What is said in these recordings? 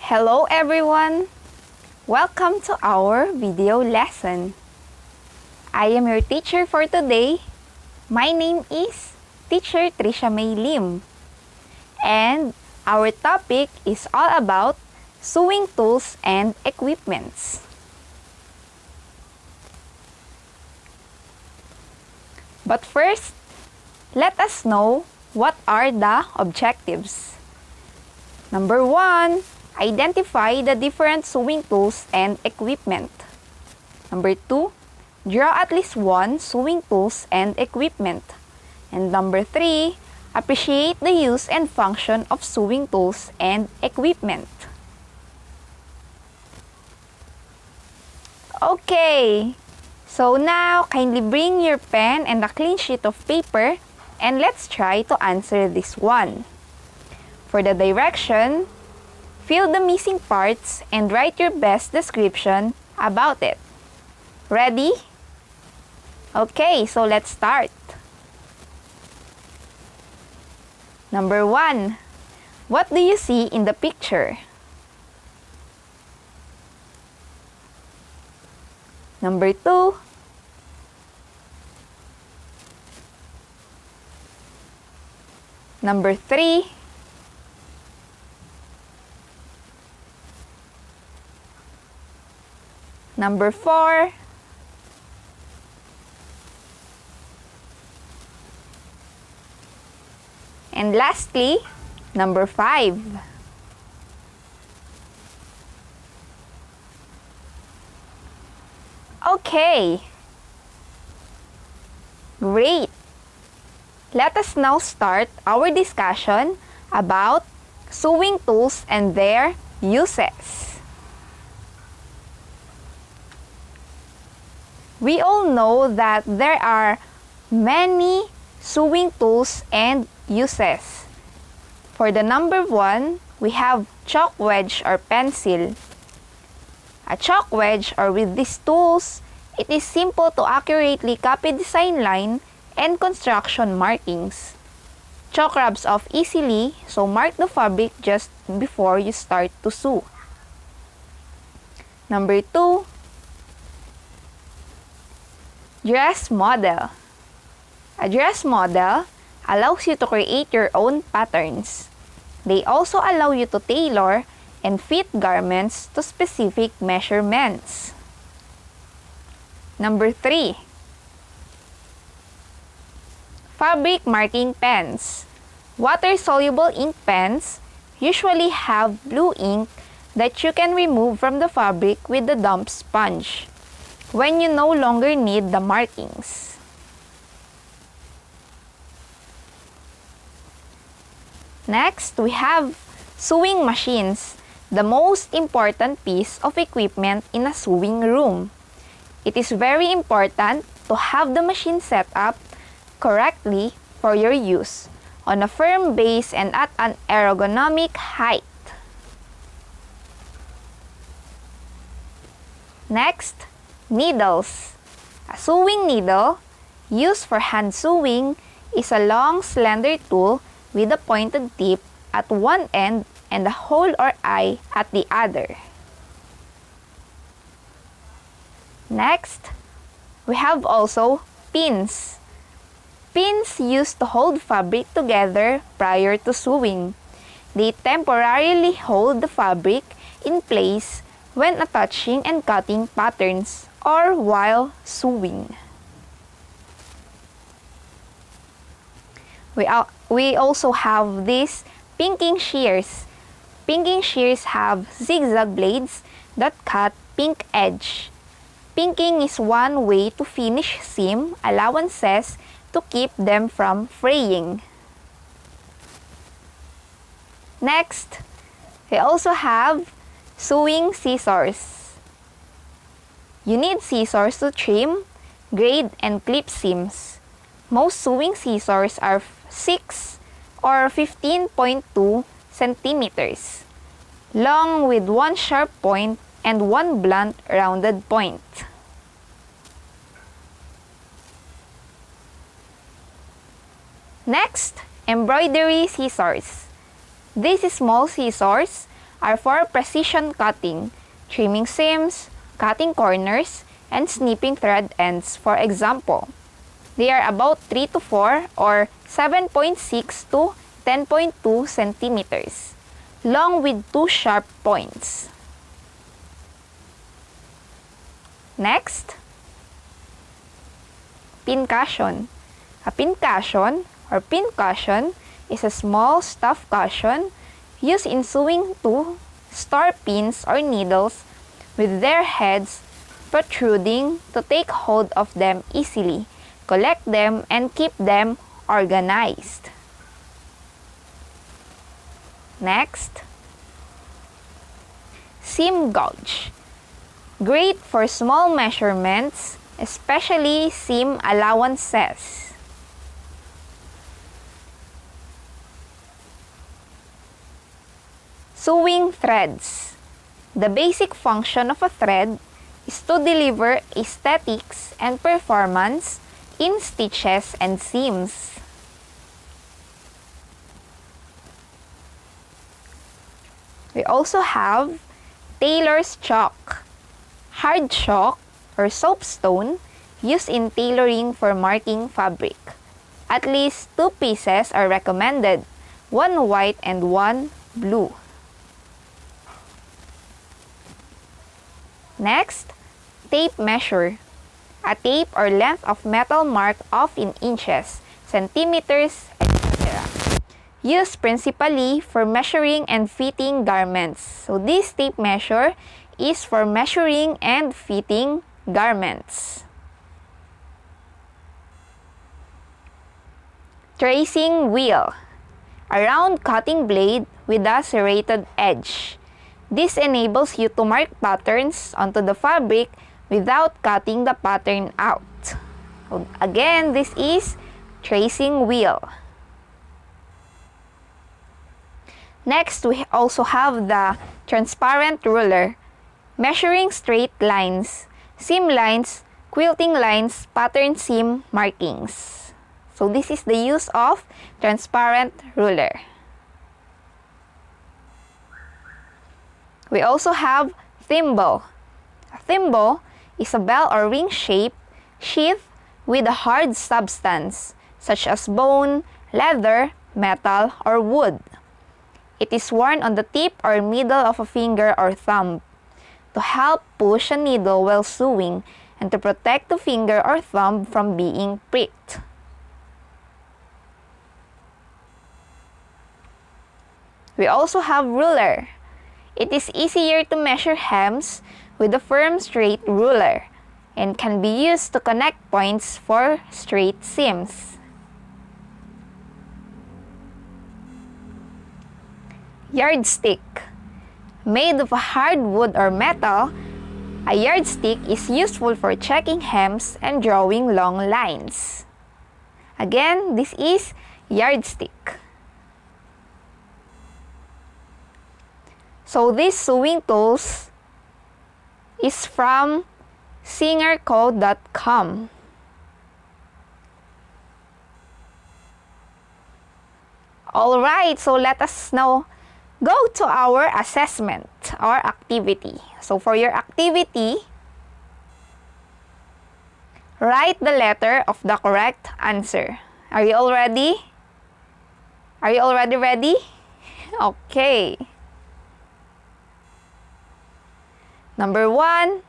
Hello everyone! Welcome to our video lesson. I am your teacher for today. My name is Teacher Trisha May Lim. And our topic is all about sewing tools and equipments. But first, let us know what are the objectives. Number 1, identify the different sewing tools and equipment. Number 2, draw at least one sewing tools and equipment. And number 3, appreciate the use and function of sewing tools and equipment. Okay, so now kindly bring your pen and a clean sheet of paper and let's try to answer this one. For the direction, fill the missing parts and write your best description about it. Ready? Okay, so let's start. Number 1. What do you see in the picture? Number 2. Number 3. Number 4. And lastly, number 5. Okay. Great. Let us now start our discussion about sewing tools and their uses. We all know that there are many sewing tools and uses. For the number 1, we have chalk wedge or pencil. A chalk wedge or with these tools, it is simple to accurately copy design line and construction markings. Chalk rubs off easily, so mark the fabric just before you start to sew. Number 2, dress model. A dress model allows you to create your own patterns. They also allow you to tailor and fit garments to specific measurements. Number 3, fabric marking pens. Water-soluble ink pens usually have blue ink that you can remove from the fabric with the damp sponge when you no longer need the markings. Next, we have sewing machines, the most important piece of equipment in a sewing room. It is very important to have the machine set up correctly for your use, on a firm base and at an ergonomic height. Next, needles. A sewing needle, used for hand sewing, is a long, slender tool with a pointed tip at one end and a hole or eye at the other. Next, we have also pins. Pins used to hold fabric together prior to sewing. They temporarily hold the fabric in place when attaching and cutting patterns or while sewing. We also have these pinking shears. Pinking shears have zigzag blades that cut pink edge. Pinking is one way to finish seam allowances to keep them from fraying. Next, we also have sewing scissors. You need scissors to trim, grade, and clip seams. Most sewing scissors are 6 or 15.2 centimeters long with one sharp point and one blunt rounded point. Next, embroidery scissors. These small scissors are for precision cutting, trimming seams, cutting corners, and snipping thread ends, for example. They are about 3 to 4 or 7.6 to 10.2 centimeters, long with 2 sharp points. Next, pincushion. A pincushion or pincushion is a small stuffed cushion used in sewing to store pins or needles with their heads protruding to take hold of them easily, collect them, and keep them organized. Next, seam gauge. Great for small measurements, especially seam allowances. Sewing threads. The basic function of a thread is to deliver aesthetics and performance in stitches and seams. We also have tailor's chalk. Hard chalk or soapstone used in tailoring for marking fabric. At least 2 pieces are recommended, 1 white and 1 blue. Next, tape measure. A tape or length of metal marked off in inches, centimeters, etc. Used principally for measuring and fitting garments. So this tape measure is for measuring and fitting garments. Tracing wheel. A round cutting blade with a serrated edge. This enables you to mark patterns onto the fabric without cutting the pattern out. So again, this is tracing wheel. Next, we also have the transparent ruler, measuring straight lines, seam lines, quilting lines, pattern seam markings. So this is the use of transparent ruler. We also have thimble. A thimble is a bell or ring shape sheath with a hard substance such as bone, leather, metal, or wood. It is worn on the tip or middle of a finger or thumb to help push a needle while sewing and to protect the finger or thumb from being pricked. We also have ruler. It is easier to measure hems with a firm straight ruler and can be used to connect points for straight seams. Yardstick. Made of a hard wood or metal, a yardstick is useful for checking hems and drawing long lines. Again, this is yardstick. So these sewing tools is from singerco.com. Alright, so let us now go to our assessment or activity. So for your activity, write the letter of the correct answer. Are you all ready? Are you already ready? Okay. Number 1,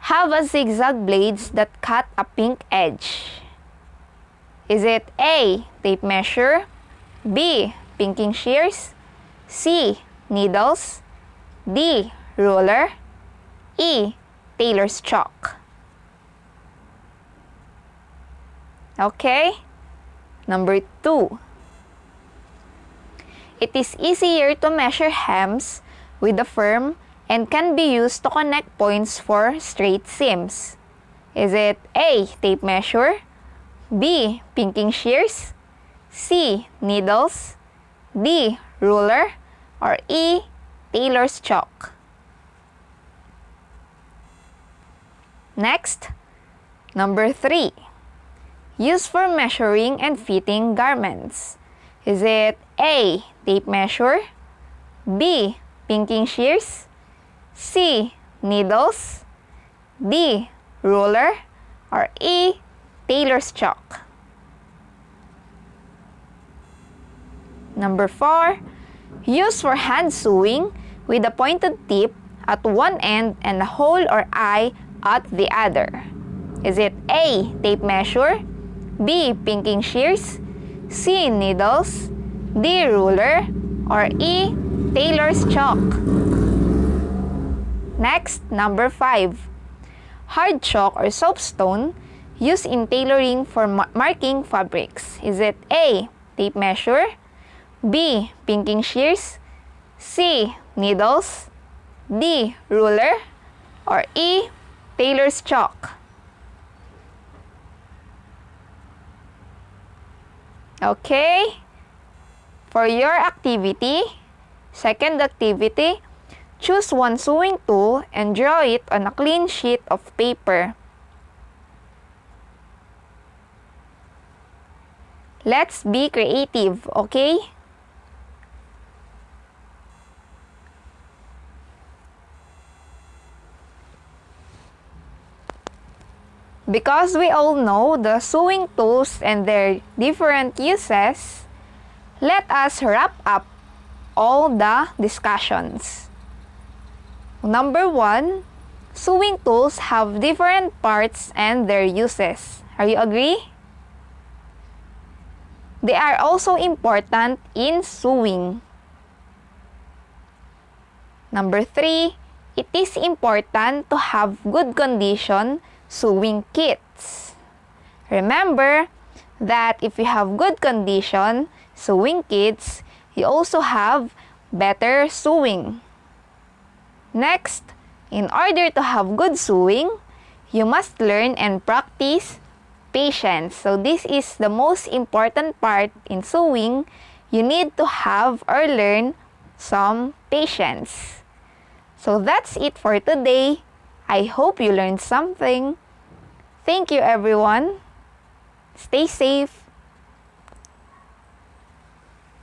have a zigzag blades that cut a pink edge. Is it A, tape measure, B, pinking shears, C, needles, D, ruler, E, tailor's chalk? Okay. Number 2, it is easier to measure hems with a firm and can be used to connect points for straight seams. Is it A, tape measure, B, pinking shears, C, needles, D, ruler, or E, tailor's chalk? Next, number 3, used for measuring and fitting garments. Is it A, tape measure, B. Pinking shears, C. Needles, D. Ruler, or E. Tailor's chalk. Number 4. Use for hand sewing with a pointed tip at one end and a hole or eye at the other. Is it A. Tape measure, B. Pinking shears, C. Needles, D. Ruler, or E. Tailor's chalk? Next, number 5. Hard chalk or soapstone used in tailoring for marking fabrics. Is it A. Tape measure, B. Pinking shears, C. Needles, D. Ruler, or E. Tailor's chalk? Okay. For your activity, second activity, choose one sewing tool and draw it on a clean sheet of paper. Let's be creative, okay? Because we all know the sewing tools and their different uses, let us wrap up all the discussions. Number 1, sewing tools have different parts and their uses. Are you agree? They are also important in sewing. Number 3, it is important to have good condition sewing kits. Remember that if you have good condition sewing kits, you also have better sewing. Next, in order to have good sewing, you must learn and practice patience. So this is the most important part in sewing. You need to have or learn some patience. So that's it for today. I hope you learned something. Thank you, everyone. Stay safe.